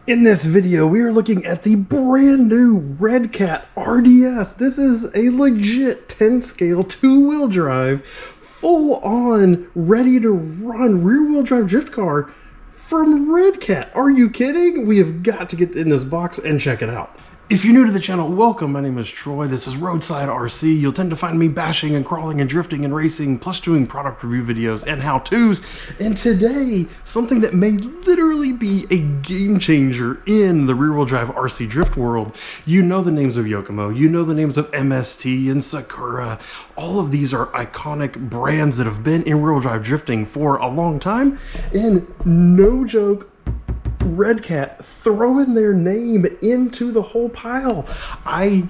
In this video, we are looking at the brand new Redcat RDS. This is a legit 10 scale, 2-wheel drive, full on, ready to run rear-wheel drive drift car from Redcat. Are you kidding? We have got to get in this box and check it out. If you're new to the channel, welcome. My name is Troy. This is Roadside RC. You'll tend to find me bashing and crawling and drifting and racing, plus doing product review videos and how-tos. And today, something that may literally be a game changer in the rear-wheel drive RC drift world. You know the names of Yokomo, you know the names of MST and Sakura. All of these are iconic brands that have been in rear-wheel drive drifting for a long time. And no joke, Redcat throwing their name into the whole pile. I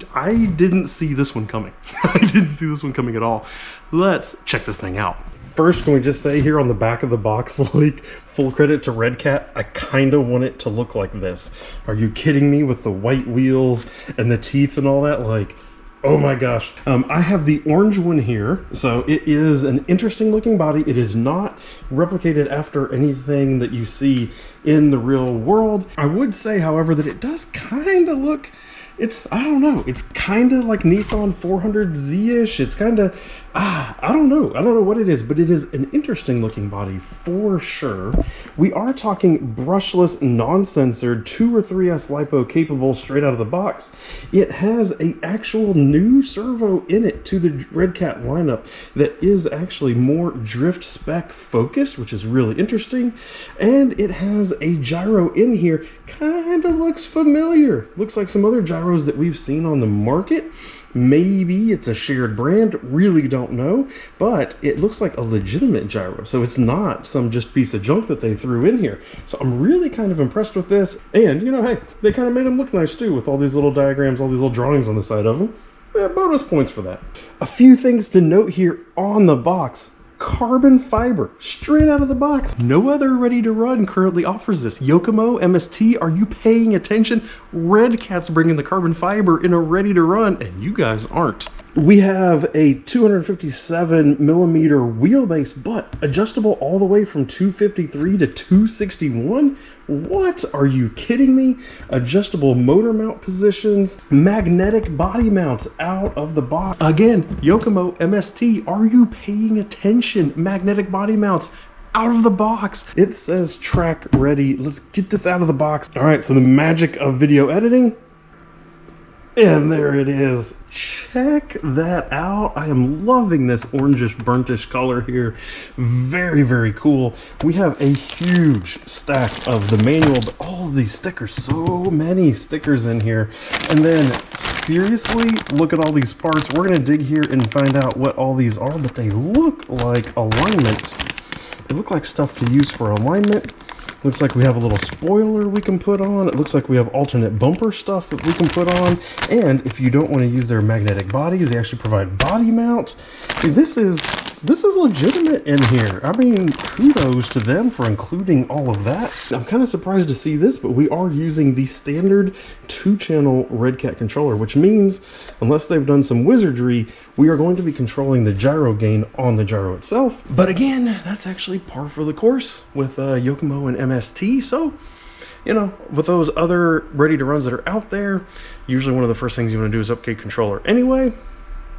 didn't see this one coming. I didn't see this one coming at all. Let's check this thing out. First, can we just say here on the back of the box, like, full credit to Redcat, I kind of want it to look like this. Are you kidding me with the white wheels and the teeth and all that? Like, oh my gosh. I have the orange one here. So it is an interesting looking body. It is not replicated after anything that you see in the real world. I would say, however, that it does kind of look, I don't know, it's kind of like Nissan 400Z-ish. It's kind of, I don't know what it is, but it is an interesting looking body for sure. We are talking brushless, non-censored, 2 or 3S LiPo capable straight out of the box. It has a actual new servo in it to the Redcat lineup that is actually more drift spec focused, which is really interesting. And it has a gyro in here. Kind of looks familiar. Looks like some other gyros that we've seen on the market. Maybe it's a shared brand, really don't know, but it looks like a legitimate gyro. So it's not some just piece of junk that they threw in here. So I'm really kind of impressed with this. And, you know, hey, they kind of made them look nice too with all these little diagrams, all these little drawings on the side of them. Yeah, bonus points for that. A few things to note here on the box. Carbon fiber, straight out of the box. No other ready to run currently offers this. Yokomo, MST, are you paying attention? Redcat's bringing the carbon fiber in a ready to run, and you guys aren't. We have a 257 millimeter wheelbase, but adjustable all the way from 253 to 261. What? Are you kidding me? Adjustable motor mount positions, magnetic body mounts out of the box. Again, Yokomo, MST, are you paying attention? Magnetic body mounts out of the box. It says track ready. Let's get this out of the box. All right, so the magic of video editing. And there it is. Check that out. I am loving this orangish, burnt-ish color here. Very, very cool. We have a huge stack of the manual, but all of these stickers, so many stickers in here. And then, seriously, look at all these parts. We're going to dig here and find out what all these are, but they look like alignment. They look like stuff to use for alignment. Looks like we have a little spoiler we can put on. It looks like we have alternate bumper stuff that we can put on. And if you don't want to use their magnetic bodies, they actually provide body mount. This is legitimate in here. I mean, kudos to them for including all of that. I'm kind of surprised to see this, but we are using the standard 2-channel Redcat controller, which means, unless they've done some wizardry, we are going to be controlling the gyro gain on the gyro itself. But again, that's actually par for the course with Yokomo and MST. So, you know, with those other ready to runs that are out there, usually one of the first things you want to do is upgrade controller anyway.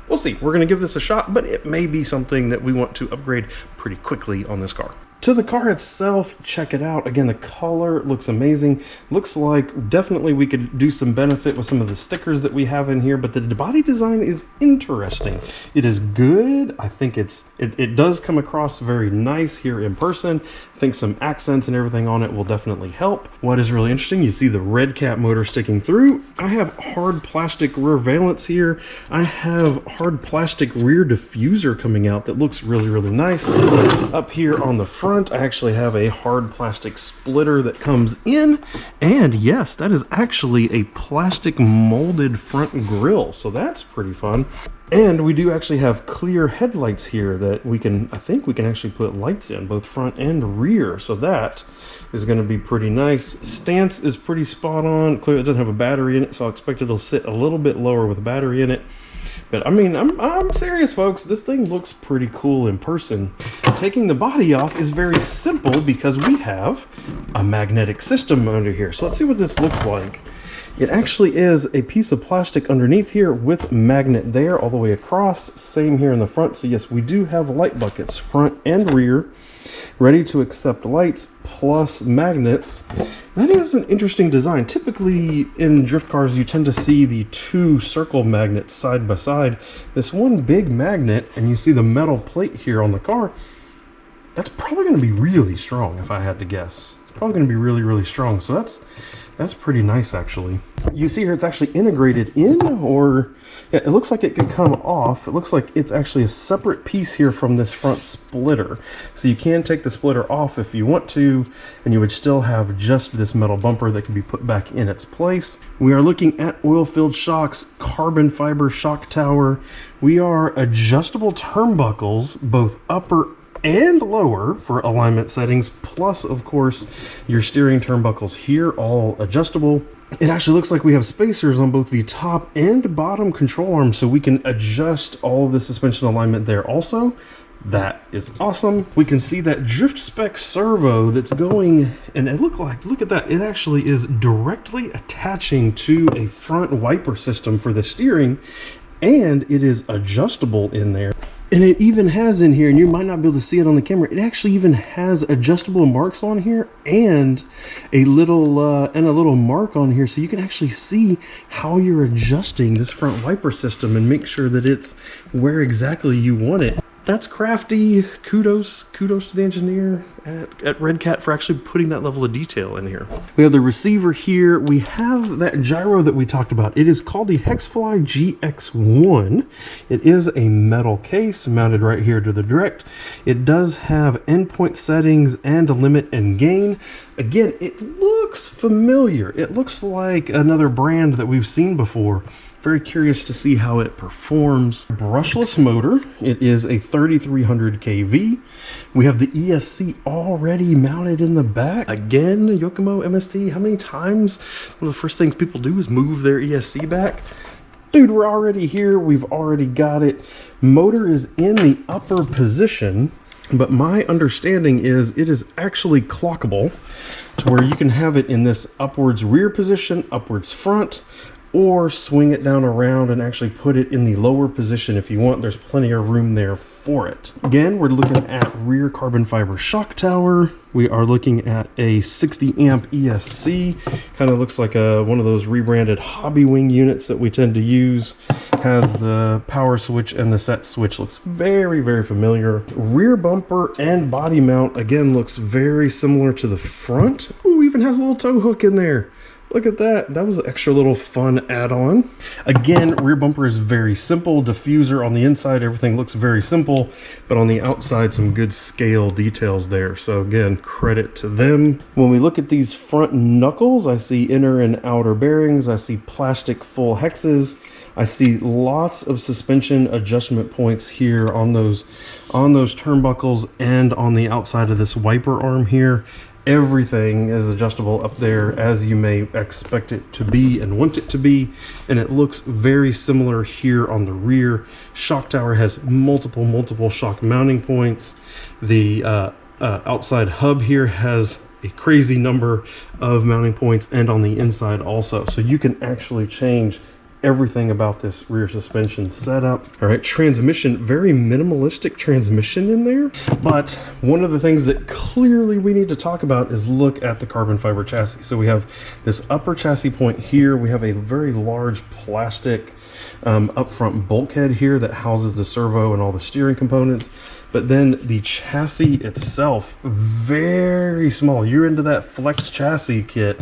We'll see. We're going to give this a shot, but it may be something that we want to upgrade pretty quickly on this car. To the car itself, check it out. Again, the color looks amazing. Looks like definitely we could do some benefit with some of the stickers that we have in here, but the body design is interesting. It is good. I think it does come across very nice here in person. I think some accents and everything on it will definitely help. What is really interesting, you see the Redcat motor sticking through. I have hard plastic rear valance here. I have hard plastic rear diffuser coming out that looks really, really nice. Up here on the front, I actually have a hard plastic splitter that comes in, and yes, that is actually a plastic molded front grille, so that's pretty fun. And we do actually have clear headlights here that I think we can actually put lights in, both front and rear. So that is going to be pretty nice. Stance is pretty spot on. Clearly it doesn't have a battery in it, so I expect it'll sit a little bit lower with a battery in it. But I mean, I'm serious, folks. This thing looks pretty cool in person. Taking the body off is very simple because we have a magnetic system under here. So let's see what this looks like. It actually is a piece of plastic underneath here with magnet there all the way across. Same here in the front. So yes, we do have light buckets, front and rear, ready to accept lights plus magnets. That is an interesting design. Typically in drift cars, you tend to see the two circle magnets side by side. This one big magnet, and you see the metal plate here on the car. That's probably going to be really strong if I had to guess. It's probably going to be really, really strong. So that's pretty nice, actually. You see here it's actually integrated in, or yeah, it looks like it could come off. It looks like it's actually a separate piece here from this front splitter. So you can take the splitter off if you want to, and you would still have just this metal bumper that can be put back in its place. We are looking at oil-filled shocks, carbon fiber shock tower. We are adjustable turnbuckles, both upper and lower for alignment settings, plus of course your steering turnbuckles here, all adjustable. It actually looks like we have spacers on both the top and bottom control arms, so we can adjust all of the suspension alignment there also. That is awesome. We can see that drift spec servo that's going, and it look at that, it actually is directly attaching to a front wiper system for the steering, and it is adjustable in there. And it even has in here, and you might not be able to see it on the camera, it actually even has adjustable marks on here and a little mark on here, so you can actually see how you're adjusting this front wiper system and make sure that it's where exactly you want it. That's crafty. Kudos to the engineer at Redcat for actually putting that level of detail in here. We have the receiver here. We have that gyro that we talked about. It is called the Hexfly GX1. It is a metal case mounted right here to the direct. It does have endpoint settings and a limit and gain. Again, it looks familiar. It looks like another brand that we've seen before. Very curious to see how it performs. Brushless motor. It is a 3300 kV. We have the ESC already mounted in the back. Again, Yokomo MST. How many times? One of the first things people do is move their ESC back. Dude, we're already here. We've already got it. Motor is in the upper position, but my understanding is it is actually clockable to where you can have it in this upwards rear position, upwards front, or swing it down around and actually put it in the lower position if you want. There's plenty of room there for it. Again, we're looking at rear carbon fiber shock tower. We are looking at a 60 amp ESC. Kind of looks like one of those rebranded hobby wing units that we tend to use. Has the power switch and the set switch. Looks very, very familiar. Rear bumper and body mount, again, looks very similar to the front. Ooh, even has a little tow hook in there. Look at that. That was an extra little fun add-on. Again, rear bumper is very simple. Diffuser on the inside, everything looks very simple, but on the outside, some good scale details there. So again, credit to them. When we look at these front knuckles, I see inner and outer bearings. I see plastic full hexes. I see lots of suspension adjustment points here on those turnbuckles and on the outside of this wiper arm here. Everything is adjustable up there as you may expect it to be and want it to be, and it looks very similar here on the rear. Shock tower has multiple shock mounting points. The outside hub here has a crazy number of mounting points, and on the inside also, so you can actually change everything about this rear suspension setup. All right, transmission, very minimalistic transmission in there, but one of the things that clearly we need to talk about is look at the carbon fiber chassis. So we have this upper chassis point here. We have a very large plastic upfront bulkhead here that houses the servo and all the steering components. But then the chassis itself, very small. You're into that flex chassis kit.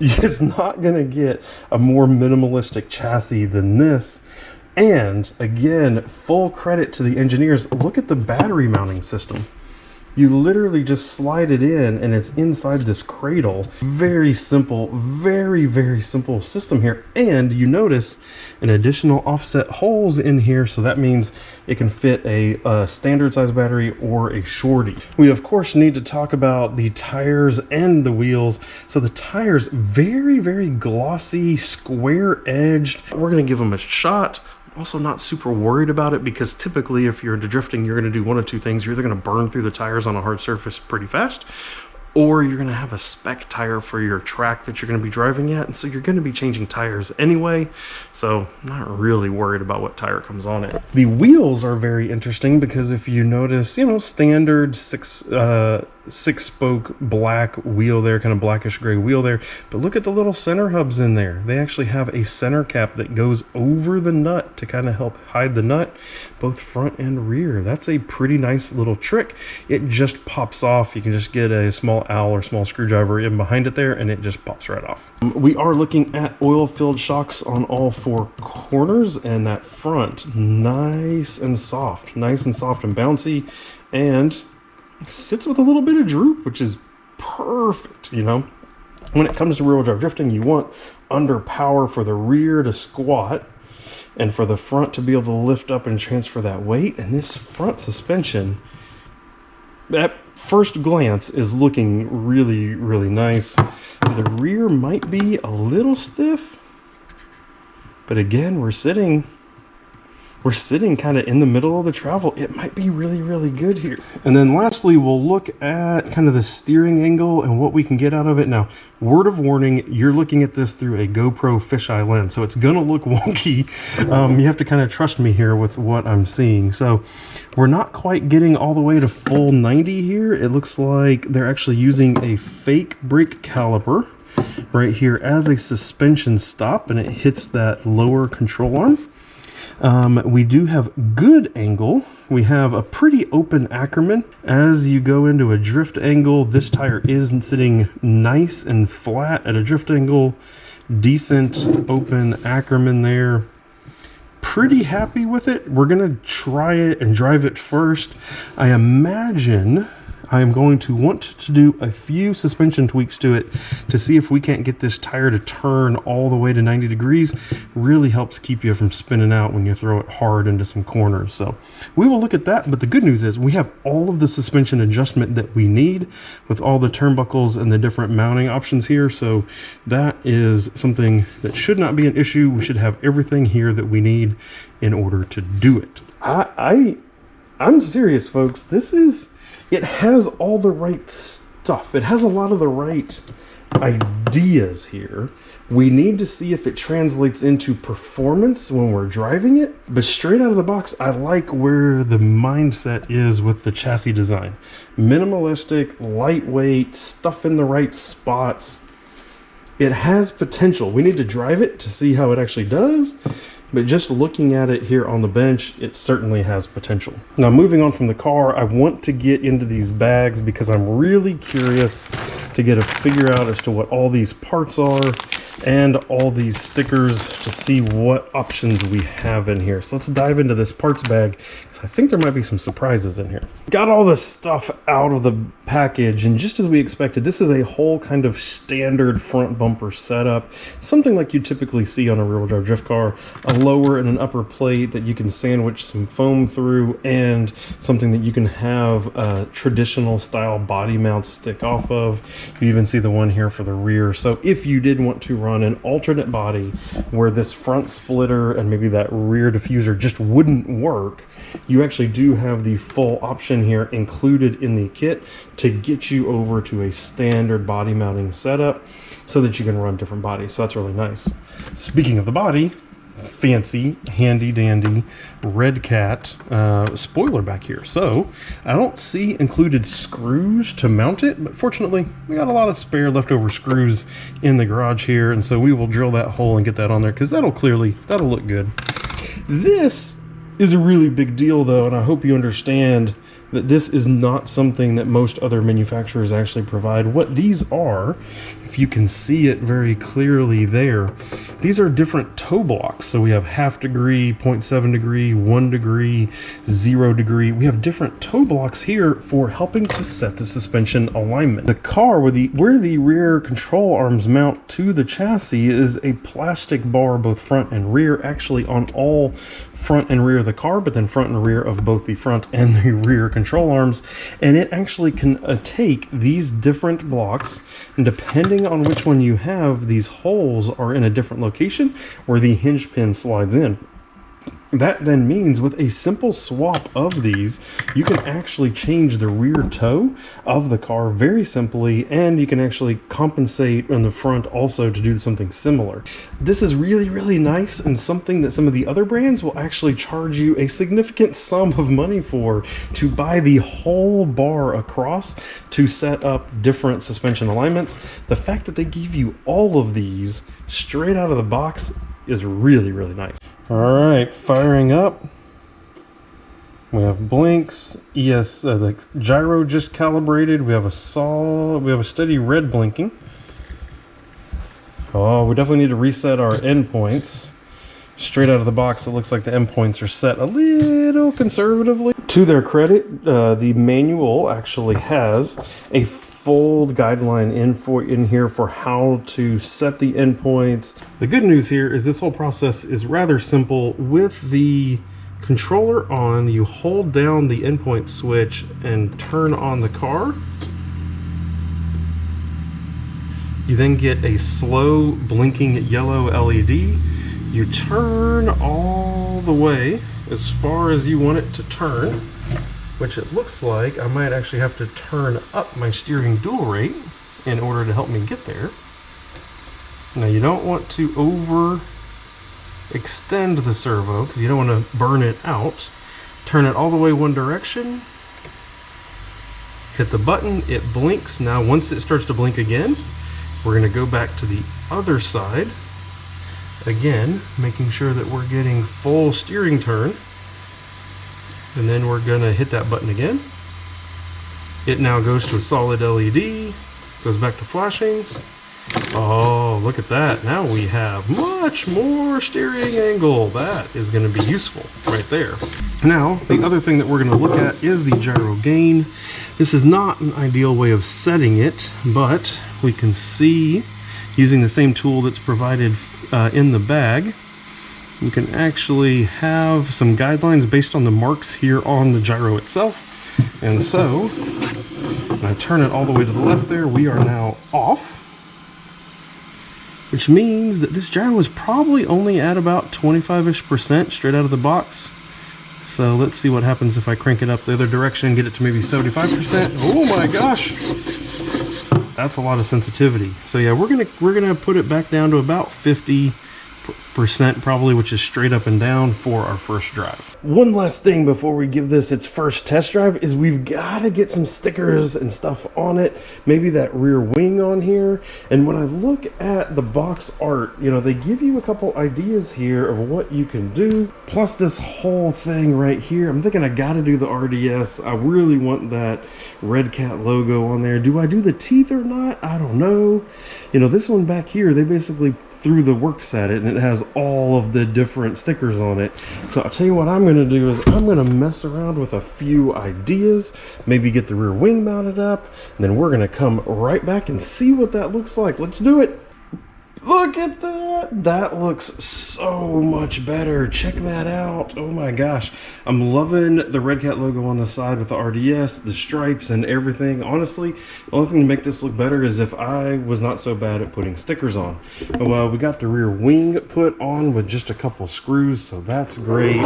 It's not going to get a more minimalistic chassis than this. And again, full credit to the engineers. Look at the battery mounting system. You literally just slide it in and it's inside this cradle. Very simple, very simple system here. And you notice an additional offset holes in here, so that means it can fit a standard size battery or a shorty. We of course need to talk about the tires and the wheels. So the tires, very glossy, square edged. We're gonna give them a shot. Also not super worried about it because typically if you're into drifting, you're going to do one of two things. You're either going to burn through the tires on a hard surface pretty fast, or you're going to have a spec tire for your track that you're going to be driving at, and so you're going to be changing tires anyway, so I'm not really worried about what tire comes on it. The wheels are very interesting because if you notice, you know, standard six spoke black wheel there, kind of blackish gray wheel there, but look at the little center hubs in there. They actually have a center cap that goes over the nut to kind of help hide the nut, both front and rear. That's a pretty nice little trick. It just pops off. You can just get a small Allen or small screwdriver in behind it there and it just pops right off. We are looking at oil-filled shocks on all four corners, and that front nice and soft and bouncy, and sits with a little bit of droop, which is perfect. You know, when it comes to rear-wheel drive drifting, you want under power for the rear to squat and for the front to be able to lift up and transfer that weight. And this front suspension, at first glance, is looking really, really nice. The rear might be a little stiff, but again, we're sitting kind of in the middle of the travel. It might be really, really good here. And then lastly, we'll look at kind of the steering angle and what we can get out of it. Now, word of warning, you're looking at this through a GoPro fisheye lens, so it's gonna look wonky. You have to kind of trust me here with what I'm seeing. So we're not quite getting all the way to full 90 here. It looks like they're actually using a fake brake caliper right here as a suspension stop, and it hits that lower control arm. We do have good angle. We have a pretty open Ackerman. As you go into a drift angle, this tire is sitting nice and flat at a drift angle. Decent open Ackerman there. Pretty happy with it. We're gonna try it and drive it first. I imagine I am going to want to do a few suspension tweaks to it to see if we can't get this tire to turn all the way to 90 degrees. Really helps keep you from spinning out when you throw it hard into some corners. So we will look at that, but the good news is we have all of the suspension adjustment that we need with all the turnbuckles and the different mounting options here. So that is something that should not be an issue. We should have everything here that we need in order to do it. I'm serious, folks. It has all the right stuff. It has a lot of the right ideas here. We need to see if it translates into performance when we're driving it. But straight out of the box, I like where the mindset is with the chassis design. Minimalistic, lightweight, stuff in the right spots. It has potential. We need to drive it to see how it actually does. But just looking at it here on the bench, it certainly has potential. Now, moving on from the car, I want to get into these bags because I'm really curious to get a figure out as to what all these parts are and all these stickers to see what options we have in here. So let's dive into this parts bag because I think there might be some surprises in here. Got all this stuff out of the package, and just as we expected, this is a whole kind of standard front bumper setup, something like you typically see on a rear-wheel drive drift car, a lower and an upper plate that you can sandwich some foam through, and something that you can have a traditional style body mount stick off of. You even see the one here for the rear. So if you did want to run an alternate body where this front splitter and maybe that rear diffuser just wouldn't work, you actually do have the full option here included in the kit to get you over to a standard body mounting setup so that you can run different bodies. So that's really nice. Speaking of the body, fancy, handy dandy Redcat spoiler back here. So I don't see included screws to mount it, but fortunately we got a lot of spare leftover screws in the garage here, and so we will drill that hole and get that on there because that'll look good. This is a really big deal though, and I hope you understand that this is not something that most other manufacturers actually provide. What these are, if you can see it very clearly there, these are different toe blocks. So we have 1/2 degree, 0.7 degree, 1 degree, 0 degree. We have different toe blocks here for helping to set the suspension alignment. The car, where the rear control arms mount to the chassis, is a plastic bar, both front and rear, actually on all front and rear of the car, but then front and rear of both the front and the rear control arms. And it actually can take these different blocks, and depending on which one you have, these holes are in a different location where the hinge pin slides in. That then means with a simple swap of these, you can actually change the rear toe of the car very simply, and you can actually compensate on the front also to do something similar. This is really, really nice, and something that some of the other brands will actually charge you a significant sum of money for, to buy the whole bar across to set up different suspension alignments. The fact that they give you all of these straight out of the box is really, really nice. All right, firing up. We have blinks. The gyro just calibrated. We have a steady red blinking. Oh, we definitely need to reset our endpoints. Straight out of the box, it looks like the endpoints are set a little conservatively. To their credit, the manual actually has a full guideline in here for how to set the endpoints. The good news here is this whole process is rather simple. With the controller on, you hold down the endpoint switch and turn on the car. You then get a slow blinking yellow LED. You turn all the way as far as you want it to turn, which it looks like I might actually have to turn up my steering dual rate in order to help me get there. Now you don't want to over extend the servo because you don't want to burn it out. Turn it all the way one direction, hit the button, it blinks. Now once it starts to blink again, we're going to go back to the other side, again making sure that we're getting full steering turn. And then we're gonna hit that button again. It now goes to a solid LED, goes back to flashing. Oh, look at that. Now we have much more steering angle. That is gonna be useful right there. Now, the other thing that we're gonna look at is the gyro gain. This is not an ideal way of setting it, but we can see using the same tool that's provided in the bag, you can actually have some guidelines based on the marks here on the gyro itself. And so, when I turn it all the way to the left there, we are now off, which means that this gyro is probably only at about 25-ish% straight out of the box. So let's see what happens if I crank it up the other direction, get it to maybe 75%. Oh my gosh! That's a lot of sensitivity. So yeah, we're gonna put it back down to about 50% probably, which is straight up and down for our first drive. One last thing before we give this its first test drive is we've got to get some stickers and stuff on it, maybe that rear wing on here. And when I look at the box art, you know, they give you a couple ideas here of what you can do, plus this whole thing right here. I'm thinking I got to do the RDS. I really want that Redcat logo on there. Do I do the teeth or not? I don't know. You know, this one back here, they basically threw the works at it, and it has all of the different stickers on it. So I'll tell you what I'm going to do is I'm going to mess around with a few ideas, maybe get the rear wing mounted up, and then we're going to come right back and see what that looks like. Let's do it. Look at that. That looks so much better. Check that out. Oh my gosh. I'm loving the Redcat logo on the side with the RDS, the stripes and everything. Honestly, the only thing to make this look better is if I was not so bad at putting stickers on. Well, we got the rear wing put on with just a couple screws, so that's great.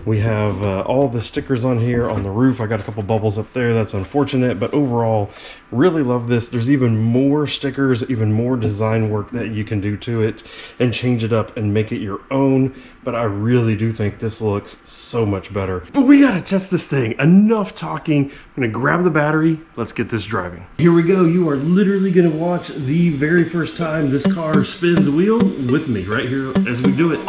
We have all the stickers on here on the roof. I got a couple bubbles up there. That's unfortunate, but overall, really love this. There's even more stickers, even more design work that you can do to it and change it up and make it your own. But I really do think this looks so much better. But we gotta test this thing. Enough talking. I'm gonna grab the battery. Let's get this driving. Here we go. You are literally gonna watch the very first time this car spins a wheel with me right here as we do it.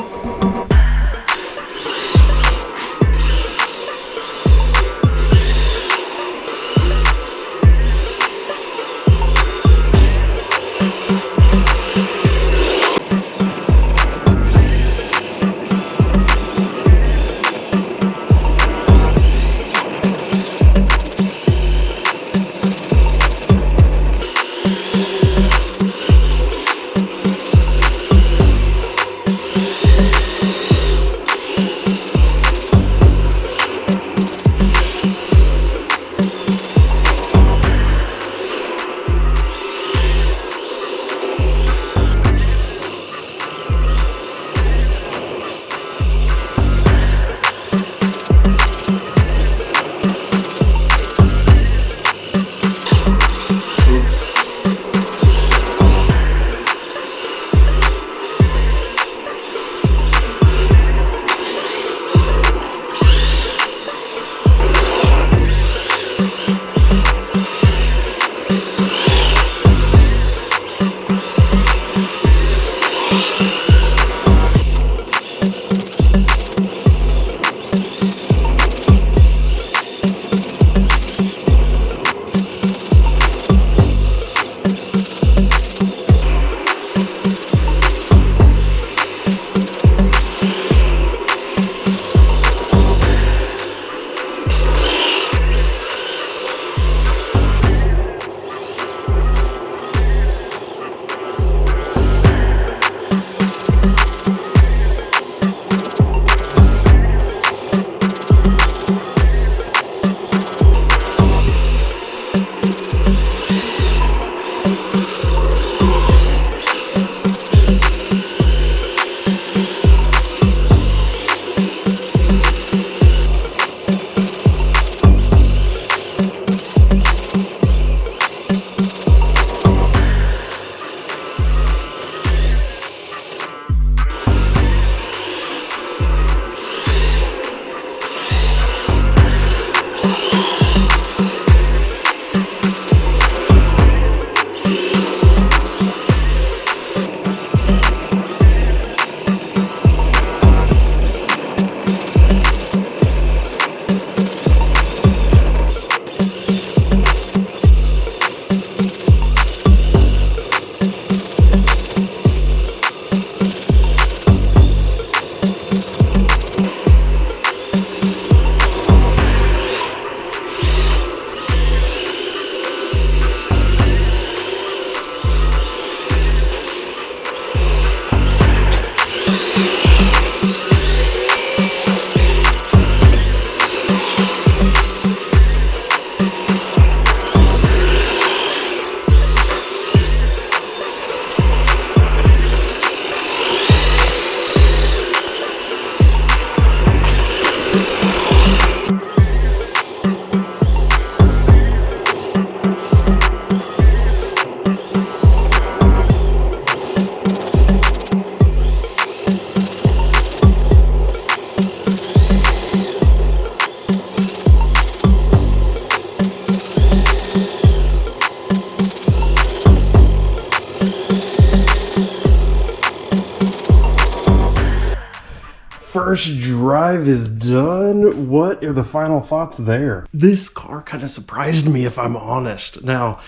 first drive is done. What are the final thoughts there? This car kind of surprised me, if I'm honest. Now,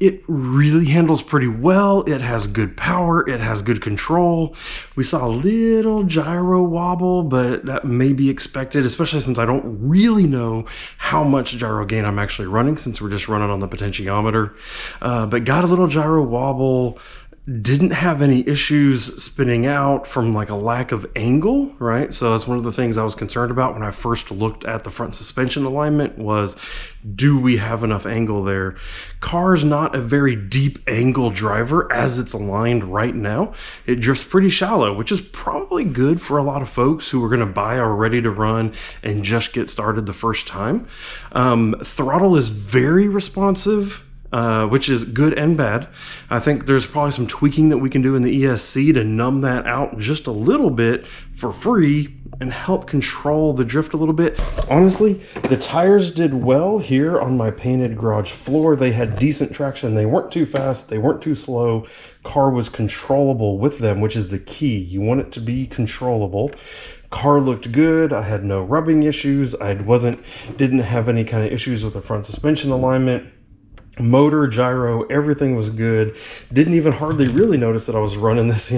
it really handles pretty well. It has good power. It has good control. We saw a little gyro wobble, but that may be expected, especially since I don't really know how much gyro gain I'm actually running, since we're just running on the potentiometer. But got a little gyro wobble. Didn't have any issues spinning out from like a lack of angle, right? So that's one of the things I was concerned about when I first looked at the front suspension alignment was, do we have enough angle there? Car's not a very deep angle driver as it's aligned right now. It drifts pretty shallow, which is probably good for a lot of folks who are gonna buy a ready to run and just get started the first time. Throttle is very responsive, which is good and bad. I think there's probably some tweaking that we can do in the ESC to numb that out just a little bit for free and help control the drift a little bit. Honestly, the tires did well here on my painted garage floor. They had decent traction. They weren't too fast. They weren't too slow. Car was controllable with them, which is the key. You want it to be controllable. Car looked good. I had no rubbing issues. Didn't have any kind of issues with the front suspension alignment. Motor, gyro, everything was good. Didn't even hardly really notice that I was running this,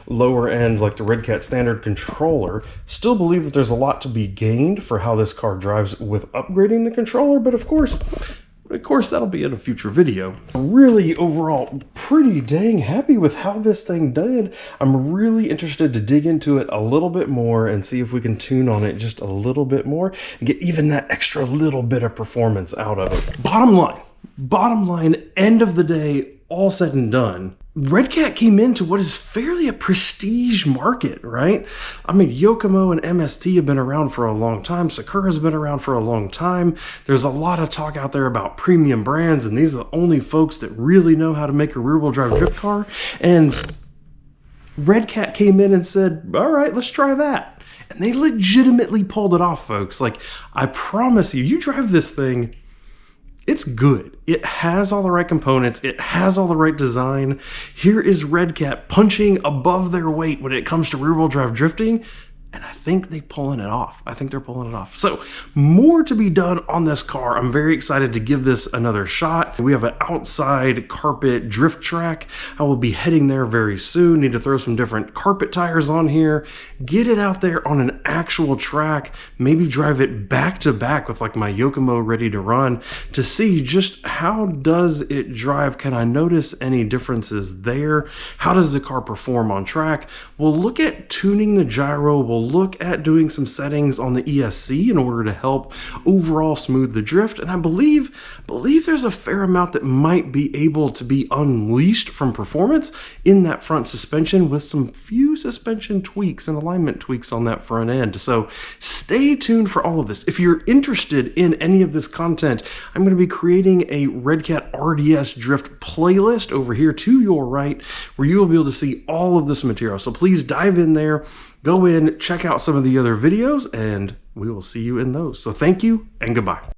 lower end, like the Redcat standard controller. Still believe that there's a lot to be gained for how this car drives with upgrading the controller, but of course, that'll be in a future video. Really, overall, pretty dang happy with how this thing did. I'm really interested to dig into it a little bit more and see if we can tune on it just a little bit more and get even that extra little bit of performance out of it. Bottom line, end of the day, all said and done, Redcat came into what is fairly a prestige market, right? I mean, Yokomo and MST have been around for a long time. Sakura's been around for a long time. There's a lot of talk out there about premium brands, and these are the only folks that really know how to make a rear-wheel drive drift car. And Redcat came in and said, all right, let's try that. And they legitimately pulled it off, folks. Like, I promise you, you drive this thing, it's good. It has all the right components. It has all the right design. Here is Redcat punching above their weight when it comes to rear-wheel drive drifting. And I think they're pulling it off. So more to be done on this car. I'm very excited to give this another shot. We have an outside carpet drift track. I will be heading there very soon. Need to throw some different carpet tires on here. Get it out there on an actual track. Maybe drive it back to back with like my Yokomo ready to run to see just how does it drive. Can I notice any differences there? How does the car perform on track? We'll look at tuning the gyro. We'll look at doing some settings on the ESC in order to help overall smooth the drift. And I believe there's a fair amount that might be able to be unleashed from performance in that front suspension with some few suspension tweaks and alignment tweaks on that front end. So stay tuned for all of this. If you're interested in any of this content, I'm going to be creating a Redcat RDS drift playlist over here to your right, where you will be able to see all of this material. So please dive in there. Go in, check out some of the other videos, and we will see you in those. So thank you and goodbye.